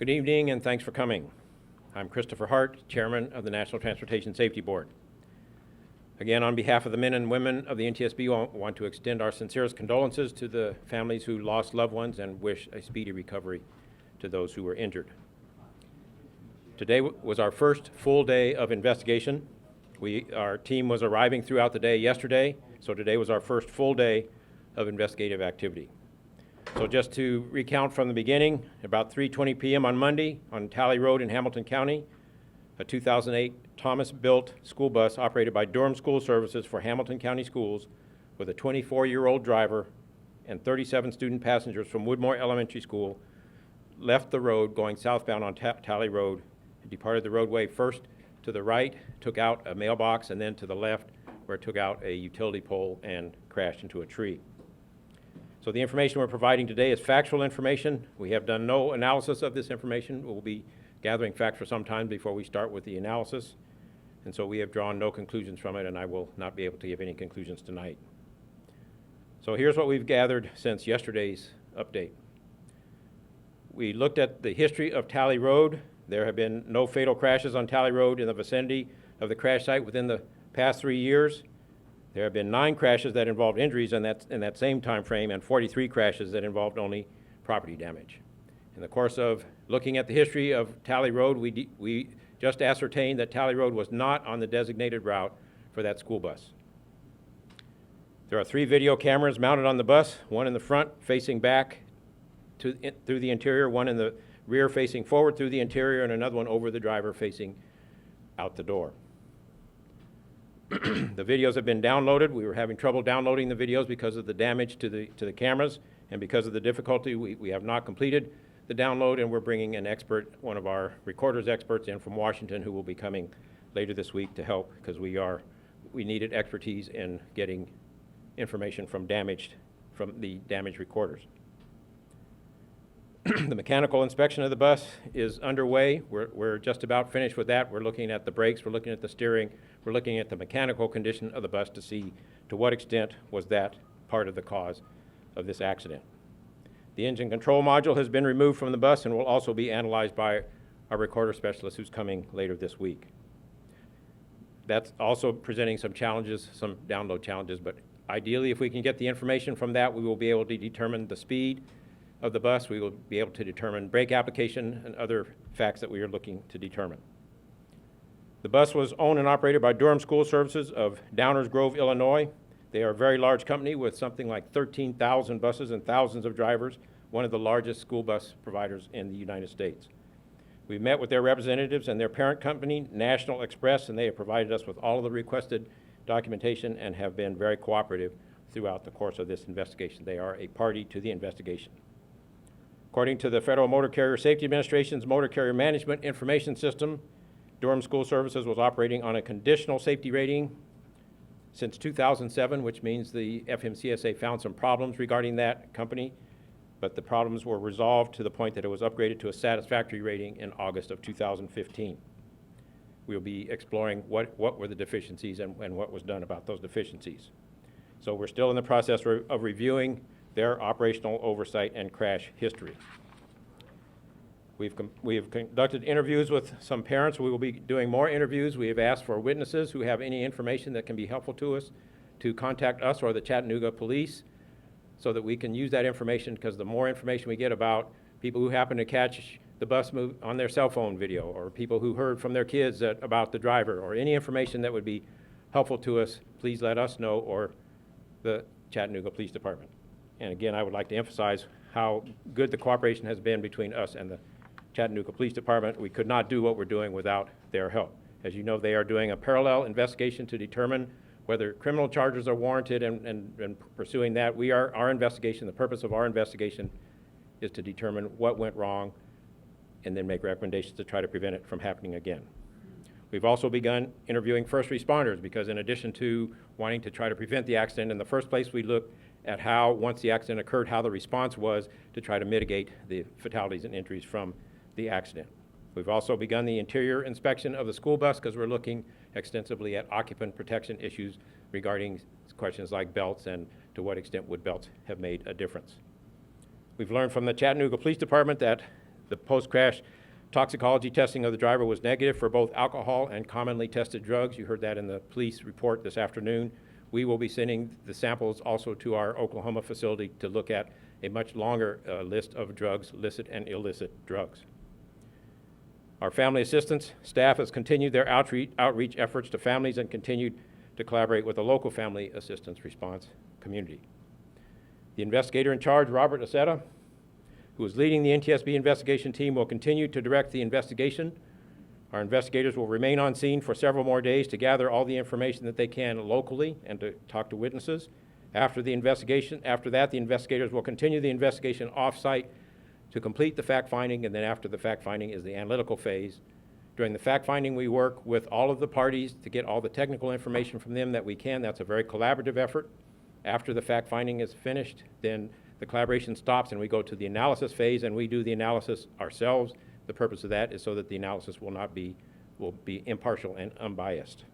Good evening and thanks for coming. I'm Christopher Hart, Chairman of the National Transportation Safety Board. Again, on behalf of the men and women of the NTSB, I want to extend our sincerest condolences to the families who lost loved ones and wish a speedy recovery to those who were injured. Today was our first full day of investigation. Our team was arriving throughout the day yesterday, so today was our first full day of investigative activity. So just to recount from the beginning, about 3:20 p.m. on Monday on Talley Road in Hamilton County, a 2008 Thomas-built school bus operated by Durham School Services for Hamilton County Schools with a 24-year-old driver and 37 student passengers from Woodmore Elementary School left the road going southbound on Talley Road. It departed the roadway first to the right, took out a mailbox, and then to the left where it took out a utility pole and crashed into a tree. So the information we're providing today is factual information. We have done no analysis of this information. We'll be gathering facts for some time before we start with the analysis. And so we have drawn no conclusions from it, and I will not be able to give any conclusions tonight. So here's what we've gathered since yesterday's update. We looked at the history of Talley Road. There have been no fatal crashes on Talley Road in the vicinity of the crash site within the past 3 years. There have been 9 crashes that involved injuries in that same time frame and 43 crashes that involved only property damage. In the course of looking at the history of Talley Road, we just ascertained that Talley Road was not on the designated route for that school bus. There are 3 video cameras mounted on the bus, one in the front facing back through the interior, one in the rear facing forward through the interior, and another one over the driver facing out the door. The videos have been downloaded. We were having trouble downloading the videos because of the damage to the cameras, and because of the difficulty, we have not completed the download, and we're bringing an expert, one of our recorders experts in from Washington, who will be coming later this week to help, because we needed expertise in getting information from the damaged recorders. The mechanical inspection of the bus is underway. We're just about finished with that. We're looking at the brakes, we're looking at the steering, we're looking at the mechanical condition of the bus to see to what extent was that part of the cause of this accident. The engine control module has been removed from the bus and will also be analyzed by our recorder specialist who's coming later this week. That's also presenting some challenges, some download challenges, but ideally if we can get the information from that, we will be able to determine the speed of the bus. We will be able to determine brake application and other facts that we are looking to determine. The bus was owned and operated by Durham School Services of Downers Grove, Illinois. They are a very large company with something like 13,000 buses and thousands of drivers, one of the largest school bus providers in the United States. We met with their representatives and their parent company, National Express, and they have provided us with all of the requested documentation and have been very cooperative throughout the course of this investigation. They are a party to the investigation. According to the Federal Motor Carrier Safety Administration's Motor Carrier Management Information System, Durham School Services was operating on a conditional safety rating since 2007, which means the FMCSA found some problems regarding that company, but the problems were resolved to the point that it was upgraded to a satisfactory rating in August of 2015. We'll be exploring what were the deficiencies and what was done about those deficiencies. So we're still in the process of reviewing their operational oversight and crash history. We have conducted interviews with some parents. We will be doing more interviews. We have asked for witnesses who have any information that can be helpful to us to contact us or the Chattanooga police so that we can use that information, because the more information we get about people who happen to catch the bus move on their cell phone video, or people who heard from their kids about the driver, or any information that would be helpful to us, please let us know or the Chattanooga Police Department. And again, I would like to emphasize how good the cooperation has been between us and the Chattanooga Police Department. We could not do what we're doing without their help. As you know, they are doing a parallel investigation to determine whether criminal charges are warranted and pursuing that. Our investigation, the purpose of our investigation is to determine what went wrong and then make recommendations to try to prevent it from happening again. We've also begun interviewing first responders, because in addition to wanting to try to prevent the accident in the first place, we looked at how, once the accident occurred, how the response was to try to mitigate the fatalities and injuries from the accident. We've also begun the interior inspection of the school bus, because we're looking extensively at occupant protection issues regarding questions like belts and to what extent would belts have made a difference. We've learned from the Chattanooga Police Department that The post-crash toxicology testing of the driver was negative for both alcohol and commonly tested drugs. You heard that in the police report this afternoon. We will be sending the samples also to our Oklahoma facility to look at a much longer list of drugs, licit and illicit drugs. Our family assistance staff has continued their outreach efforts to families and continued to collaborate with the local family assistance response community. The investigator in charge, Robert Aceta, who is leading the NTSB investigation team, will continue to direct the investigation. Our investigators will remain on scene for several more days to gather all the information that they can locally and to talk to witnesses. After that, the investigators will continue the investigation off-site to complete the fact-finding, and then after the fact-finding is the analytical phase. During the fact-finding, we work with all of the parties to get all the technical information from them that we can. That's a very collaborative effort. After the fact-finding is finished, then the collaboration stops and we go to the analysis phase, and we do the analysis ourselves. The purpose of that is so that the analysis will be impartial and unbiased.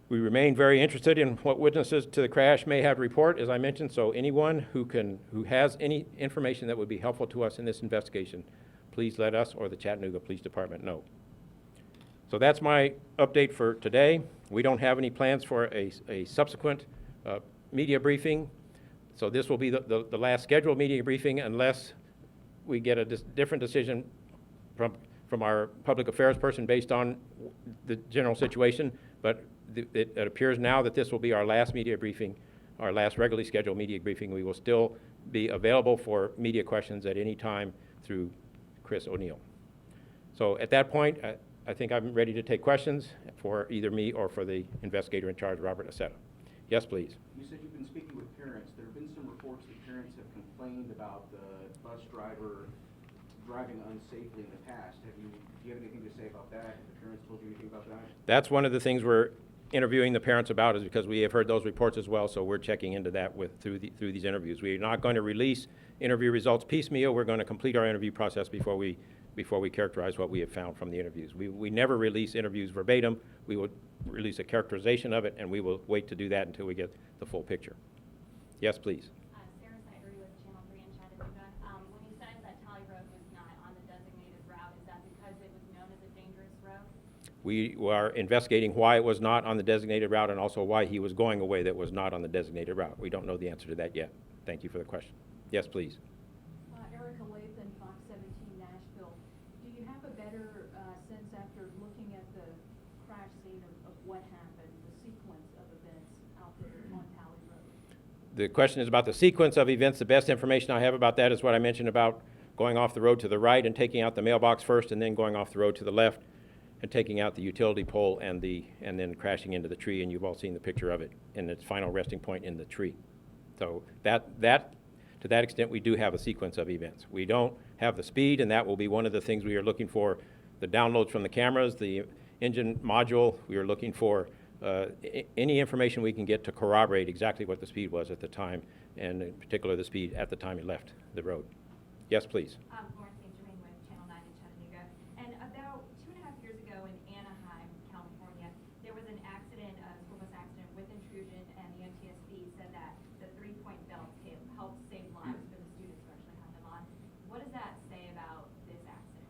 We remain very interested in what witnesses to the crash may have to report, as I mentioned, so anyone who has any information that would be helpful to us in this investigation, please let us or the Chattanooga Police Department know. So that's my update for today. We don't have any plans for a subsequent media briefing, so this will be the last scheduled media briefing unless we get a different decision from our public affairs person based on the general situation, but it appears now that this will be our last media briefing, our last regularly scheduled media briefing. We will still be available for media questions at any time through Chris O'Neill. So at that point, I think I'm ready to take questions for either me or for the investigator in charge, Robert Aceta. Yes, please. You said you've been speaking with parents. There have been some reports that parents have complained about the bus driver driving unsafely in the past. Do you have anything to say about that? Have the parents told you anything about that? That's one of the things we're interviewing the parents about, is because we have heard those reports as well, so we're checking into that through these interviews. We're not going to release interview results piecemeal. We're going to complete our interview process before we characterize what we have found from the interviews. We never release interviews verbatim. We will release a characterization of it, and we will wait to do that until we get the full picture. Yes, please. Sarah Sidery with Channel 3 in Chattanooga. When you said that Tally Road was not on the designated route, is that because it was known as a dangerous road? We are investigating why it was not on the designated route and also why he was going away that was not on the designated route. We don't know the answer to that yet. Thank you for the question. Yes, please. Erica Lathan, Fox 17 Nashville. Do you have a better sense after looking at the crash scene of what happened, the sequence of events out there on Tally Road? The question is about the sequence of events. The best information I have about that is what I mentioned about going off the road to the right and taking out the mailbox first, and then going off the road to the left and taking out the utility pole and then crashing into the tree, and you've all seen the picture of it in its final resting point in the tree. So that to that extent, we do have a sequence of events. We don't have the speed, and that will be one of the things we are looking for. The downloads from the cameras, the engine module, we are looking for any information we can get to corroborate exactly what the speed was at the time, and in particular the speed at the time he left the road. Yes, please. Lauren St. Germain with Channel 9 in Chattanooga. And about 2.5 years ago in Anaheim, California, there was an accident, a school bus accident with intrusion, and the NTSB said that the 3-point belt helped save lives for the students who actually had them on. What does that say about this accident?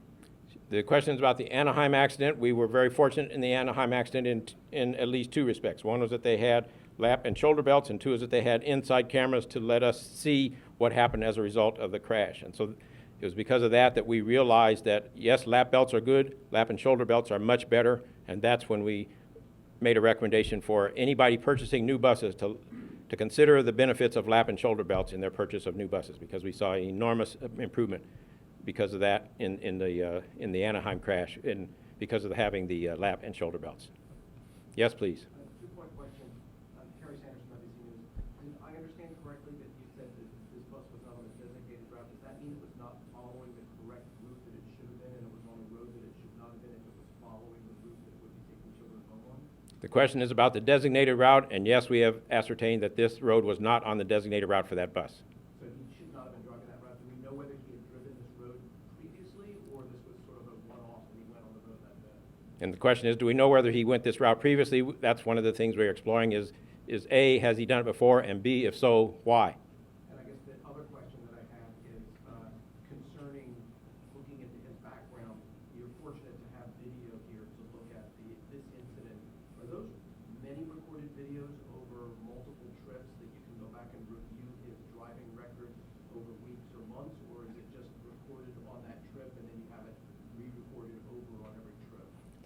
The question is about the Anaheim accident. We were very fortunate in the Anaheim accident in at least two respects. One was that they had lap and shoulder belts, and two is that they had inside cameras to let us see what happened as a result of the crash. And so it was because of that we realized that, yes, lap belts are good, lap and shoulder belts are much better, and that's when we made a recommendation for anybody purchasing new buses to consider the benefits of lap and shoulder belts in their purchase of new buses, because we saw enormous improvement because of that in the Anaheim crash, and because of having the lap and shoulder belts. Yes, please. Two-point question. Terry Sanderson, NBC News. Did I understand correctly that you said that this bus was not on the designated route? Does that mean it was not following the correct route that it should have been, and it was on a road that it should not have been if it was following the route that would be taking children home on? The question is about the designated route, and yes, we have ascertained that this road was not on the designated route for that bus. So he should not have been driving that route. Do we know whether he had driven this road previously, or this was sort of a one-off and he went on the road that day? And the question is, do we know whether he went this route previously? That's one of the things we're exploring is A, has he done it before, and B, if so, why? And I guess the other question that I have is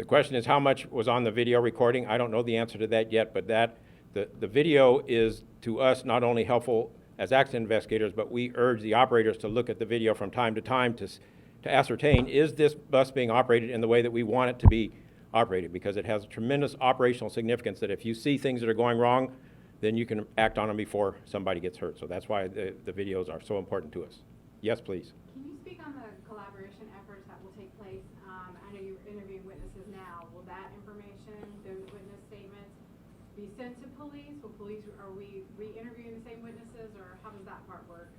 The question is how much was on the video recording? I don't know the answer to that yet, but the video is to us not only helpful as accident investigators, but we urge the operators to look at the video from time to ascertain, is this bus being operated in the way that we want it to be operated? Because it has tremendous operational significance that if you see things that are going wrong, then you can act on them before somebody gets hurt. So that's why the videos are so important to us. Yes, please. Can you speak on the collaboration efforts that will take place? I know you're interviewing witnesses now. Will that information, those witness statements, be sent to police? Are we re-interviewing the same witnesses, or how does that part work?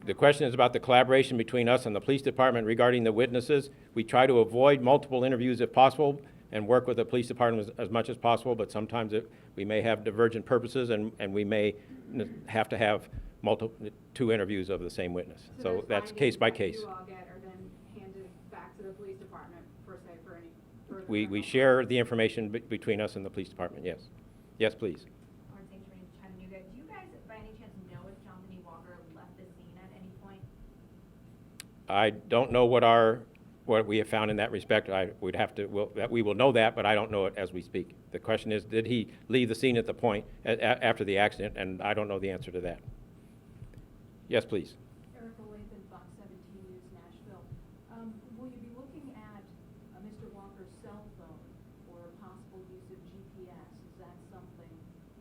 The question is about the collaboration between us and the police department regarding the witnesses. We try to avoid multiple interviews if possible and work with the police department as much as possible, but sometimes we may have divergent purposes and we may have to have two interviews of the same witness. So that's case by case. You all get are then handed back to the police department, per se, for any further. We share the information between us and the police department, yes. Yes, please. Chattanooga. Do you guys, by any chance, know if Jonathan Walker left the scene at any point? I don't know what we have found in that respect. We will know that, but I don't know it as we speak. The question is, did he leave the scene at the point after the accident? And I don't know the answer to that. Yes, please. Erica Lathan, Fox 17 News, Nashville. Will you be looking at Mr. Walker's cell phone or possible use of GPS? Is that something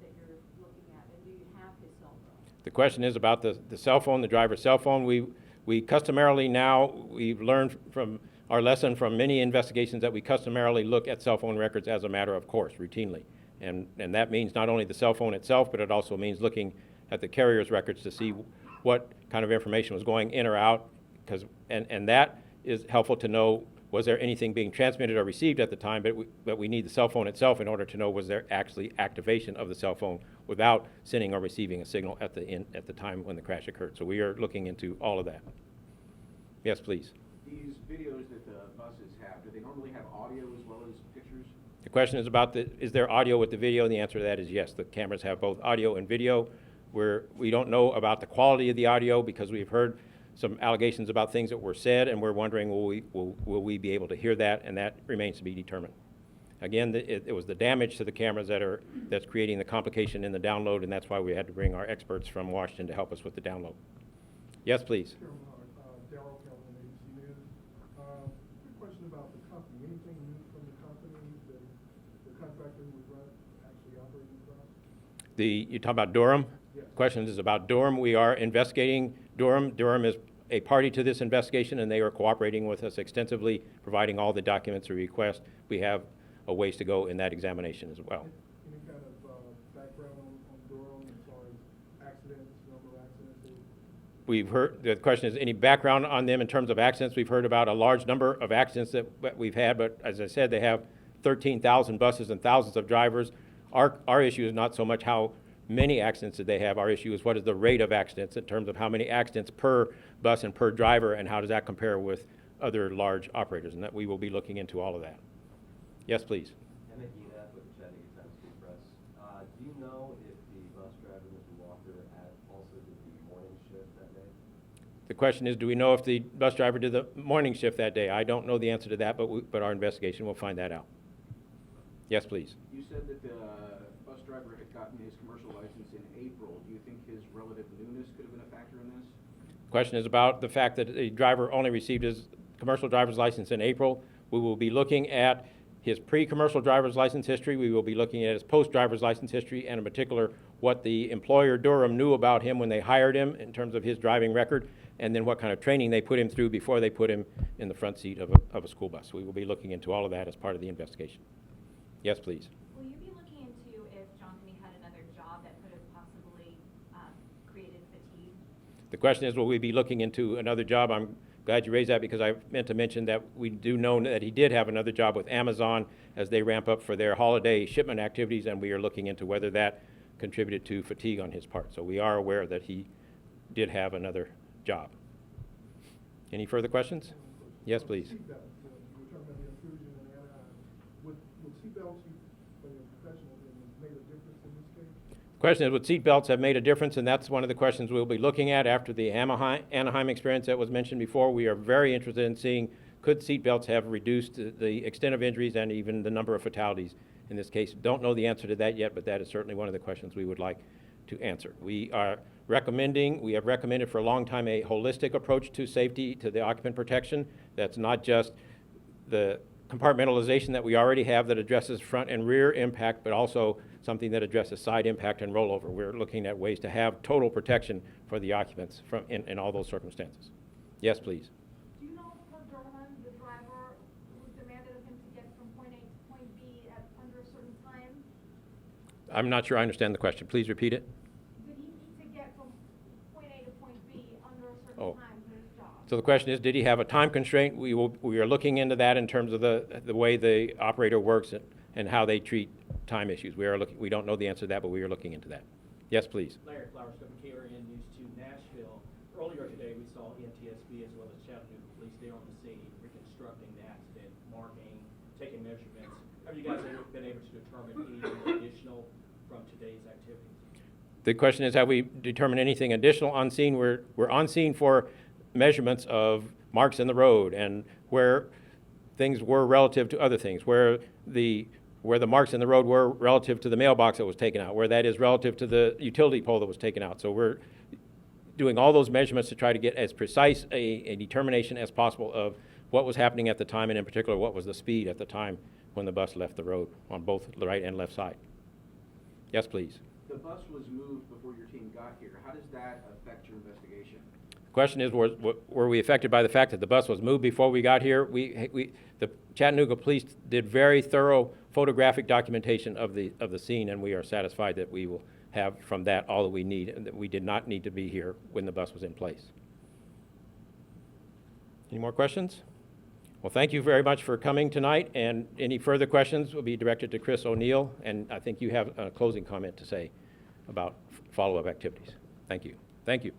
that you're looking at? And do you have his cell phone? The question is about the cell phone, the driver's cell phone. We customarily now, we've learned from our lesson from many investigations that we customarily look at cell phone records as a matter of course, routinely. And that means not only the cell phone itself, but it also means looking at the carrier's records to see what kind of information was going in or out, and that is helpful to know, was there anything being transmitted or received at the time, but we need the cell phone itself in order to know, was there actually activation of the cell phone without sending or receiving a signal at the time when the crash occurred. So we are looking into all of that. Yes, please. These videos that the buses have, do they normally have audio as well as pictures? The question is about is there audio with the video? And the answer to that is yes. The cameras have both audio and video. We don't know about the quality of the audio because we've heard some allegations about things that were said, and we're wondering, will we be able to hear that? And that remains to be determined. Again, it was the damage to the cameras that's creating the complication in the download, and that's why we had to bring our experts from Washington to help us with the download. Yes, please. Darrell Calvin, ABC News. Quick question about the company. Anything new from the company that the contractor who was actually operating the bus? You're talking about Durham? Yes. Question is about Durham. We are investigating Durham. Durham is a party to this investigation, and they are cooperating with us extensively, providing all the documents we request. We have a ways to go in that examination as well. Any kind of background on Durham as far as accidents, number of accidents? We've heard, the question is any background on them in terms of accidents. We've heard about a large number of accidents that we've had, but as I said, they have 13,000 buses and thousands of drivers. Our issue is not so much how many accidents did they have. Our issue is what is the rate of accidents in terms of how many accidents per bus and per driver, and how does that compare with other large operators, and that we will be looking into all of that. Yes, please. Emmett Eda with the Chattanooga Times-Free Press. Do you know if the bus driver, Mr. Walker, also did the morning shift that day? The question is, do we know if the bus driver did the morning shift that day? I don't know the answer to that, but our investigation will find that out. Yes, please. You said that the bus driver had gotten his commercial license in April. Do you think his relative newness could have been a factor in this? The question is about the fact that the driver only received his commercial driver's license in April. We will be looking at his pre-commercial driver's license history. We will be looking at his post-driver's license history, and in particular, what the employer Durham knew about him when they hired him in terms of his driving record, and then what kind of training they put him through before they put him in the front seat of a school bus. We will be looking into all of that as part of the investigation. Yes, please. Will you be looking into if Jonathan had another job that could have possibly created fatigue? The question is, will we be looking into another job? I'm glad you raised that because I meant to mention that we do know that he did have another job with Amazon as they ramp up for their holiday shipment activities, and we are looking into whether that contributed to fatigue on his part. So we are aware that he did have another job. Any further questions? Yes, please. Seatbelts. You were talking about the intrusion in Anaheim. Would seatbelts, for your professional, have made a difference in this case? The question is, would seatbelts have made a difference? And that's one of the questions we'll be looking at after the Anaheim experience that was mentioned before. We are very interested in seeing could seatbelts have reduced the extent of injuries and even the number of fatalities in this case? Don't know the answer to that yet, but that is certainly one of the questions we would like to answer. We have recommended for a long time a holistic approach to safety, to the occupant protection. That's not just the compartmentalization that we already have that addresses front and rear impact, but also something that addresses side impact and rollover. We're looking at ways to have total protection for the occupants in all those circumstances. Yes, please. Do you know for Durham, the driver was demanded of him to get from point A to point B at under a certain time? I'm not sure I understand the question. Please repeat it. Did he need to get from point A to point B under a certain Oh. time for his job? So the question is, did he have a time constraint? We are looking into that in terms of the way the operator works and how they treat time issues. We don't know the answer to that, but we are looking into that. Yes, please. Larry Flowers, KRN News 2 Nashville. Earlier today, we saw NTSB as well as Chattanooga Police there on the scene, reconstructing the accident, marking, taking measurements. Have you guys been able to determine anything additional from today's activities? The question is, have we determined anything additional on scene? We're on scene for measurements of marks in the road and where things were relative to other things, where the marks in the road were relative to the mailbox that was taken out, where that is relative to the utility pole that was taken out. So we're doing all those measurements to try to get as precise a determination as possible of what was happening at the time, and in particular, what was the speed at the time when the bus left the road on both the right and left side. Yes, please. The bus was moved before your team got here. How does that affect your investigation? The question is, were we affected by the fact that the bus was moved before we got here? The Chattanooga Police did very thorough photographic documentation of the scene, and we are satisfied that we will have from that all that we need, and that we did not need to be here when the bus was in place. Any more questions? Well, thank you very much for coming tonight, and any further questions will be directed to Chris O'Neill, and I think you have a closing comment to say about follow-up activities. Thank you. Thank you.